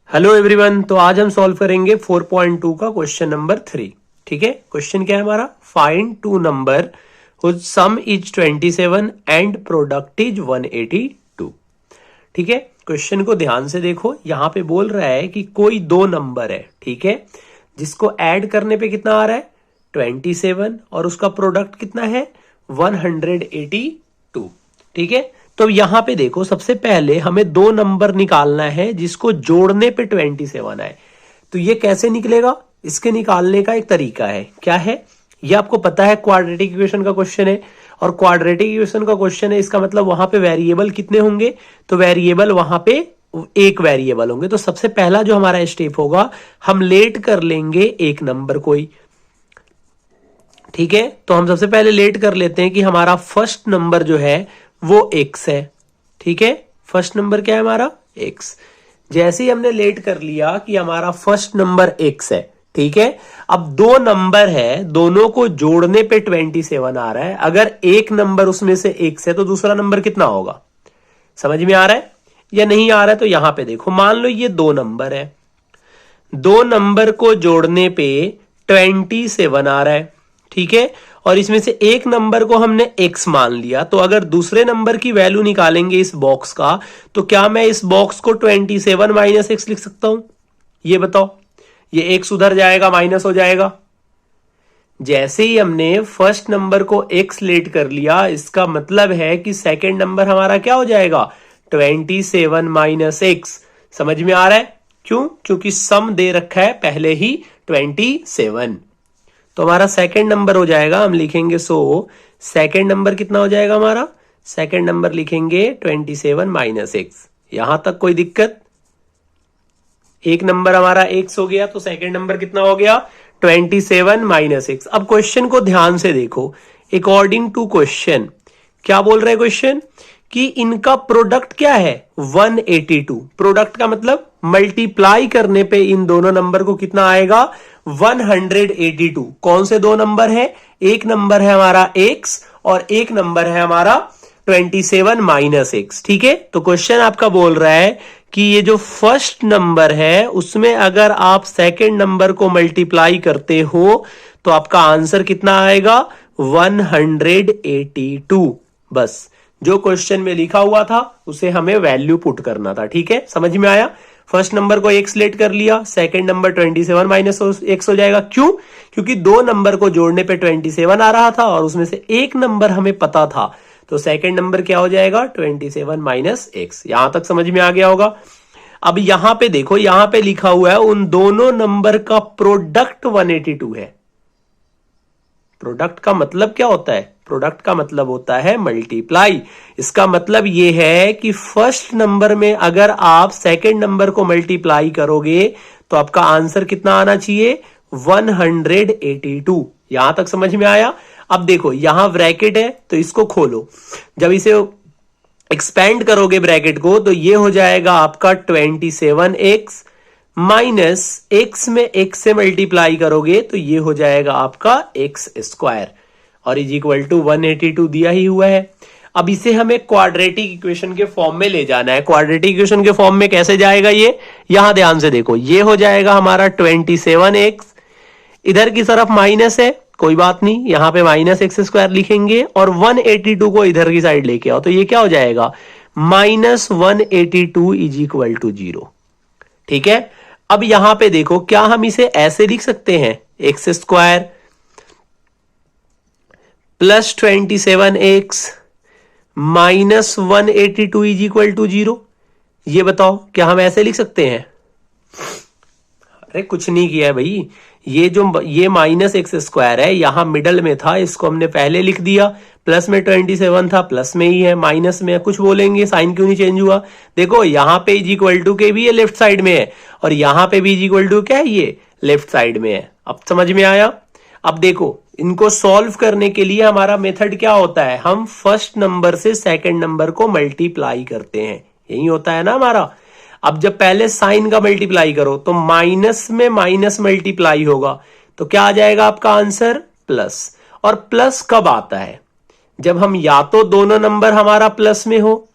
Hello everyone. तो आज हम सॉल्व करेंगे 4.2 का क्वेश्चन नंबर 3। ठीक है, क्वेश्चन क्या है हमारा? Find two number whose sum is 27 and product is 182। ठीक है, क्वेश्चन को ध्यान से देखो। यहां पे बोल रहा है कि कोई दो नंबर है, ठीक है, जिसको ऐड करने पे कितना आ रहा है 27 और उसका प्रोडक्ट कितना है 182। ठीक है, तो यहां पे देखो, सबसे पहले हमें दो नंबर निकालना है जिसको जोड़ने पे 27 आए। तो ये कैसे निकलेगा? इसके निकालने का एक तरीका है। क्या है ये आपको पता है? क्वाड्रेटिक इक्वेशन का क्वेश्चन है, और क्वाड्रेटिक इक्वेशन का क्वेश्चन है, इसका मतलब वहां पे वेरिएबल कितने होंगे? तो वेरिएबल वहां पे एक वेरिएबल होंगे। तो सबसे पहला जो हमारा स्टेप होगा, हम लेट कर लेंगे एक नंबर कोई। ठीक है, तो हम सबसे पहले लेट कर लेते हैं कि हमारा फर्स्ट नंबर जो है वो x है। ठीक है, फर्स्ट नंबर क्या है हमारा? x। जैसे ही हमने लेट कर लिया कि हमारा फर्स्ट नंबर x है, ठीक है, अब दो नंबर है, दोनों को जोड़ने पे 27 आ रहा है। अगर एक नंबर उसमें से x है तो दूसरा नंबर कितना होगा? समझ में आ रहा है या नहीं आ रहा है? तो यहां पे देखो, मान लो ये दो नंबर है, दो नंबर को जोड़ने पे 27 आ रहा है। ठीक है, और इसमें से एक नंबर को हमने x मान लिया। तो अगर दूसरे नंबर की वैल्यू निकालेंगे इस बॉक्स का, तो क्या मैं इस बॉक्स को 27 माइनस x लिख सकता हूं? ये बताओ, ये x उधर जाएगा, माइनस हो जाएगा। जैसे ही हमने फर्स्ट नंबर को x लेट कर लिया, इसका मतलब है कि सेकेंड नंबर हमारा क्या हो जाएगा 27 माइनस x। समझ में आ रहा है? क्यों? क्योंकि सम दे रखा है पहले ही 27। तो हमारा सेकंड नंबर हो जाएगा, हम लिखेंगे सेकंड नंबर कितना हो जाएगा हमारा? सेकंड नंबर लिखेंगे 27 माइनस एक्स। यहां तक कोई दिक्कत? एक नंबर हमारा एक्स हो गया, तो सेकंड नंबर कितना हो गया 27 माइनस एक्स। अब क्वेश्चन को ध्यान से देखो। अकॉर्डिंग टू क्वेश्चन क्या बोल रहे हैं क्वेश्चन? कि इनका प्रोडक्ट क्या है 182। प्रोडक्ट का मतलब मल्टीप्लाई करने पे इन दोनों नंबर को कितना आएगा 182। कौन से दो नंबर है? एक नंबर है हमारा x और एक नंबर है हमारा 27 माइनस एक्स। ठीक है, तो क्वेश्चन आपका बोल रहा है कि ये जो फर्स्ट नंबर है उसमें अगर आप सेकंड नंबर को मल्टीप्लाई करते हो तो आपका आंसर कितना आएगा 182। बस जो क्वेश्चन में लिखा हुआ था उसे हमें वैल्यू पुट करना था। ठीक है, समझ में आया? फर्स्ट नंबर को x लेट कर लिया, सेकंड नंबर 27 माइनस एक्स हो जाएगा। क्यों? क्योंकि दो नंबर को जोड़ने पे 27 आ रहा था और उसमें से एक नंबर हमें पता था, तो सेकंड नंबर क्या हो जाएगा 27 माइनस एक्स। यहां तक समझ में आ गया होगा। अब यहां पे देखो, यहां पे लिखा हुआ है उन दोनों नंबर का प्रोडक्ट 182 है। प्रोडक्ट का मतलब क्या होता है? प्रोडक्ट का मतलब होता है मल्टीप्लाई। इसका मतलब यह है कि फर्स्ट नंबर में अगर आप सेकंड नंबर को मल्टीप्लाई करोगे तो आपका आंसर कितना आना चाहिए 182। यहां तक समझ में आया? अब देखो, यहां ब्रैकेट है तो इसको खोलो। जब इसे एक्सपेंड करोगे ब्रैकेट को, तो ये हो जाएगा आपका 27x माइनस एक्स में एक्स से मल्टीप्लाई करोगे तो ये हो जाएगा आपका एक्स स्क्वायर, और इज इक्वल टू 182 दिया ही हुआ है। अब इसे हमें क्वाड्रेटिक इक्वेशन के फॉर्म में ले जाना है। क्वाड्रेटिक इक्वेशन के फॉर्म में कैसे जाएगा ये? यहां ध्यान से देखो, ये हो जाएगा हमारा 27x, इधर की तरफ माइनस है, कोई बात नहीं, यहां पे माइनस एक्स स्क्वायर लिखेंगे और 182 को इधर की साइड लेके आओ, तो ये क्या हो जाएगा माइनस 182 इज इक्वल टू 0। ठीक है, अब यहां पे देखो, क्या हम इसे ऐसे लिख सकते हैं x square plus 27x minus 182 is equal to 0? ये बताओ, क्या हम ऐसे लिख सकते हैं? अरे कुछ नहीं किया है भाई। ये माइनस एक्स स्क्वायर है, यहां मिडल में था, इसको हमने पहले लिख दिया। प्लस में 27 था, प्लस में ही है, माइनस में कुछ बोलेंगे, साइन क्यों नहीं चेंज हुआ? देखो, यहां पे इज इक्वल टू के भी ये लेफ्ट साइड में है, और यहां पे भी इज इक्वल टू क्या है, ये लेफ्ट साइड में है। अब समझ में आया? अब देखो, इनको सॉल्व करने के लिए हमारा मेथड क्या होता है? हम फर्स्ट नंबर से सेकंड नंबर को मल्टीप्लाई करते हैं, यही होता है ना हमारा। अब जब पहले साइन का मल्टीप्लाई करो तो माइनस में माइनस मल्टीप्लाई होगा, तो क्या आ जाएगा आपका आंसर प्लस। और प्लस कब आता है? जब हम या तो दोनों नंबर हमारा प्लस में हो,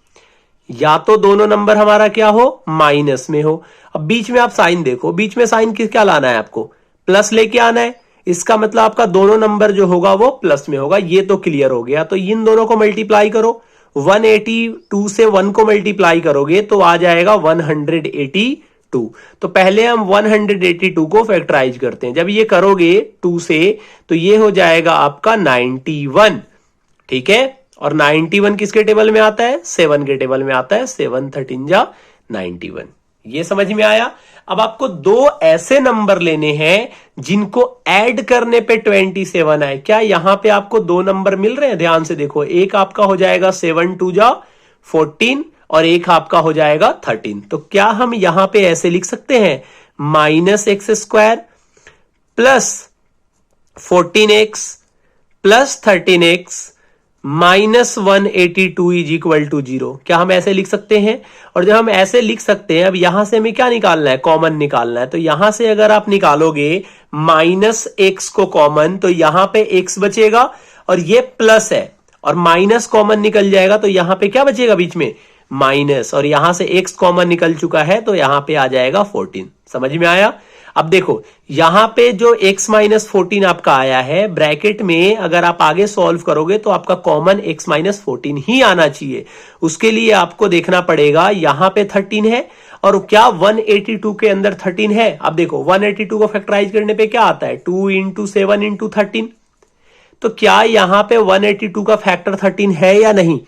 या तो दोनों नंबर हमारा क्या हो, माइनस में हो। अब बीच में आप साइन देखो, बीच में साइन क्या लाना है आपको, प्लस लेके आना है। इसका मतलब आपका दोनों नंबर जो होगा वो प्लस में होगा। ये तो क्लियर हो गया। तो इन दोनों को मल्टीप्लाई करो, 182 से 1 को मल्टीप्लाई करोगे तो आ जाएगा 182। तो पहले हम 182 को फैक्टराइज करते हैं। जब ये करोगे 2 से तो ये हो जाएगा आपका 91, ठीक है। और 91 किसके टेबल में आता है, 7 के टेबल में आता है। 7 13 जा 91। ये समझ में आया। अब आपको दो ऐसे नंबर लेने हैं जिनको ऐड करने पे 27 आए। क्या यहां पे आपको दो नंबर मिल रहे हैं, ध्यान से देखो। एक आपका हो जाएगा 7 2 जा 14 और एक आपका हो जाएगा 13। तो क्या हम यहां पे ऐसे लिख सकते हैं, -x² plus 14x plus 13x -182 is equal to 0। क्या हम ऐसे लिख सकते हैं? और जब हम ऐसे लिख सकते हैं, अब यहां से हमें क्या निकालना है, कॉमन निकालना है। तो यहां से अगर आप निकालोगे -x को कॉमन, तो यहां पे x बचेगा और ये प्लस है और माइनस कॉमन निकल जाएगा। तो यहां पे क्या बचेगा बीच में, माइनस, और यहां से x कॉमन निकल चुका है तो यहां पे आ जाएगा 14। समझ में आया। अब देखो यहां पे जो x -14 आपका आया है, ब्रैकेट में अगर आप आगे सॉल्व करोगे तो आपका कॉमन x -14 ही आना चाहिए। उसके लिए आपको देखना पड़ेगा यहां पे 13 है और क्या 182 के अंदर 13 है। अब देखो 182 को फैक्टराइज करने पे क्या आता है, 2 × 7 × 13। तो क्या यहां पे 182 का फैक्टर 13 है या नहीं?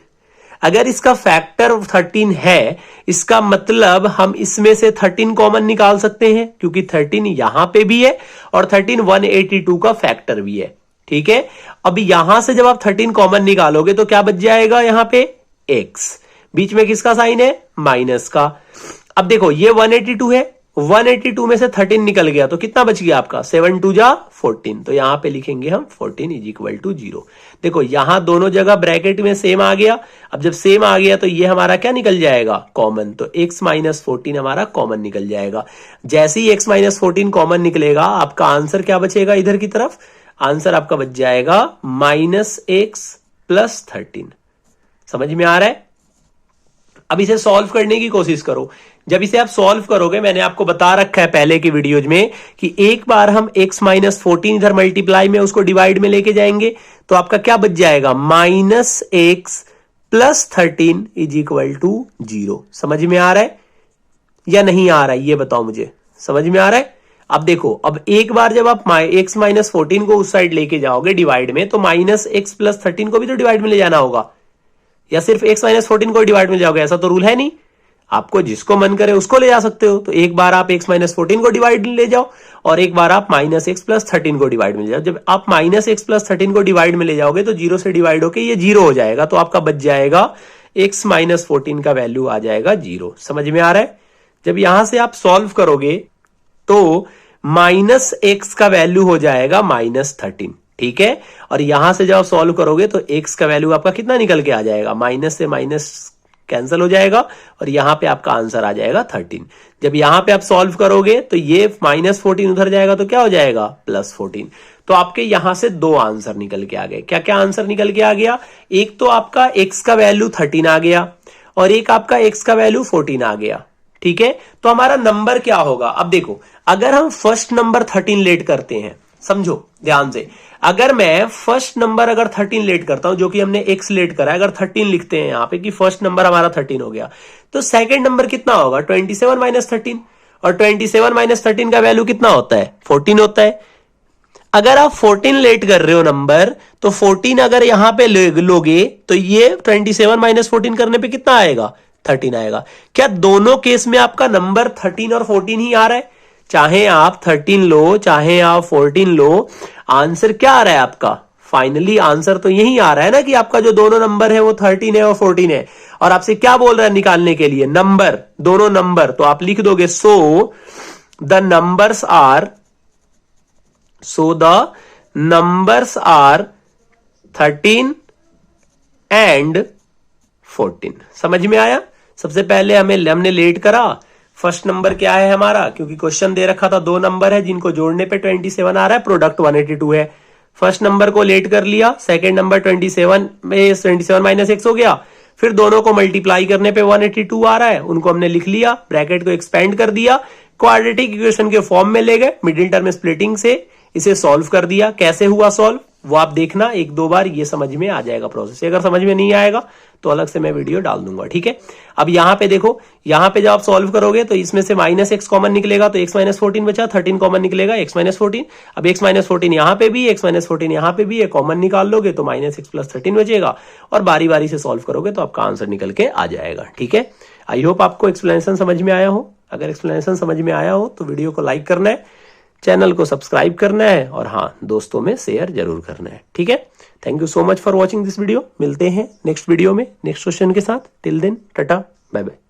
अगर इसका फैक्टर 13 है, इसका मतलब हम इसमें से 13 कॉमन निकाल सकते हैं, क्योंकि 13 यहां पे भी है और 13 182 का फैक्टर भी है, ठीक है। अब यहां से जब आप 13 कॉमन निकालोगे तो क्या बच जाएगा, यहां पे x, बीच में किसका साइन है, माइनस का। अब देखो ये 182 है, 182 में से 13 निकल गया तो कितना बच गया आपका, 7 2 जा 14। तो यहां पे लिखेंगे हम 14 इज इक्वल टू 0। देखो यहां दोनों जगह ब्रैकेट में सेम आ गया। अब जब सेम आ गया तो ये हमारा क्या निकल जाएगा, कॉमन। तो x -14 हमारा कॉमन निकल जाएगा। जैसे ही x -14 कॉमन निकलेगा, आपका आंसर क्या बचेगा, इधर की तरफ आंसर आपका बच जाएगा -x + 13। समझ में आ रहा है। अब इसे सॉल्व करने की कोशिश करो। जब इसे आप सॉल्व करोगे, मैंने आपको बता रखा है पहले की वीडियोज में कि एक बार हम x -14 इधर मल्टीप्लाई में उसको डिवाइड में लेके जाएंगे तो आपका क्या बच जाएगा, -x + 13 इज इक्वल टू 0। समझ में आ रहा है या नहीं आ रहा है, ये बताओ मुझे। समझ में आ रहा है। अब देखो, अब एक बार जब आप x -14 को उस साइड लेके जाओगे डिवाइड में, तो -x + 13 को भी तो डिवाइड में ले जाना होगा, या सिर्फ x -14 को डिवाइड में जाओगे, ऐसा तो रूल है नहीं। आपको जिसको मन करे उसको ले जा सकते हो। तो एक बार आप x -14 को डिवाइड में ले जाओ और एक बार आप -x + 13 को डिवाइड में ले जाओ। जब आप -x + 13 को डिवाइड में ले जाओगे तो 0 से डिवाइड होके ये 0 हो जाएगा। तो आपका बच जाएगा x -14 का वैल्यू आ जाएगा 0। समझ में आ रहा है। जब यहां से आप सॉल्व करोगे तो -x का वैल्यू हो जाएगा -13, ठीक है। और यहां से जब आप सॉल्व करोगे तो x का वैल्यू आपका कितना निकल के आ जाएगा, माइनस से माइनस कैंसिल हो जाएगा और यहां पे आपका आंसर आ जाएगा 13। जब यहां पे आप सॉल्व करोगे तो ये -14 उधर जाएगा तो क्या हो जाएगा, +14। तो आपके यहां से दो आंसर निकल के आ गए। क्या क्या आंसर निकल के आ गया, एक तो आपका x का वैल्यू 13 आ गया और एक आपका x का वैल्यू 14 आ गया, ठीक है। तो हमारा नंबर क्या होगा। अब देखो, अगर हम फर्स्ट नंबर 13 लेट करते हैं, समझो ध्यान से, अगर मैं फर्स्ट नंबर अगर 13 लेट करता हूं, जो कि हमने x लेट करा है, अगर 13 लिखते हैं यहां पे कि फर्स्ट नंबर हमारा 13 हो गया, तो सेकंड नंबर कितना होगा, 27 - 13। और 27 - 13 का वैल्यू कितना होता है, 14 होता है। अगर आप 14 लेट कर रहे हो नंबर, तो 14 अगर यहां पे लोगे तो ये 27 - 14 करने पे कितना आएगा, 13 आएगा। क्या दोनों केस में आपका नंबर 13 और 14 ही आ रहा है, चाहे आप 13 लो चाहे आप 14 लो, आंसर क्या आ रहा है आपका, फाइनली आंसर तो यही आ रहा है ना कि आपका जो दोनों नंबर है वो 13 है और 14 है। और आपसे क्या बोल रहा है निकालने के लिए, नंबर, दोनों नंबर। तो आप लिख दोगे so the numbers are 13 and 14। समझ में आया। सबसे पहले हमने लेट करा, फर्स्ट नंबर क्या है हमारा, क्योंकि क्वेश्चन दे रखा था दो नंबर है जिनको जोड़ने पे 27 आ रहा है, प्रोडक्ट 182 है। फर्स्ट नंबर को लेट कर लिया, सेकंड नंबर 27 में 27 - x हो गया, फिर दोनों को मल्टीप्लाई करने पे 182 आ रहा है, उनको हमने लिख लिया, ब्रैकेट को एक्सपेंड कर दिया, क्वाड्रेटिक इक्वेशन के फॉर्म में ले गए, मिडिल टर्म स्प्लिटिंग से इसे सॉल्व कर दिया। कैसे हुआ सॉल्व वो आप देखना एक दो बार, ये समझ में आ जाएगा प्रोसेस। अगर समझ में नहीं आएगा तो अलग से मैं वीडियो डाल दूंगा, ठीक है। अब यहां पे देखो, यहां पे जब आप सॉल्व करोगे तो इसमें से -x कॉमन निकलेगा, तो x - 14 बचा, 13 कॉमन निकलेगा, x - 14। अब x - 14 यहां पे भी, x - 14 यहां पे भी है, कॉमन निकाल लोगे तो -x + 13 बचेगा, और बारी बारी से सॉल्व करोगे तो आपका आंसर निकल के आ जाएगा, ठीक है। आई होप आपको एक्सप्लेनेशन समझ में आया हो। अगर एक्सप्लेनेशन समझ में आया हो तो वीडियो को लाइक करना है, चैनल को सब्सक्राइब करना है, और हाँ, दोस्तों में शेयर जरूर करना है, ठीक है। Thank you so much for watching this video. मिलते हैं नेक्स्ट वीडियो में नेक्स्ट क्वेश्चन के साथ। Till then tata, bye bye.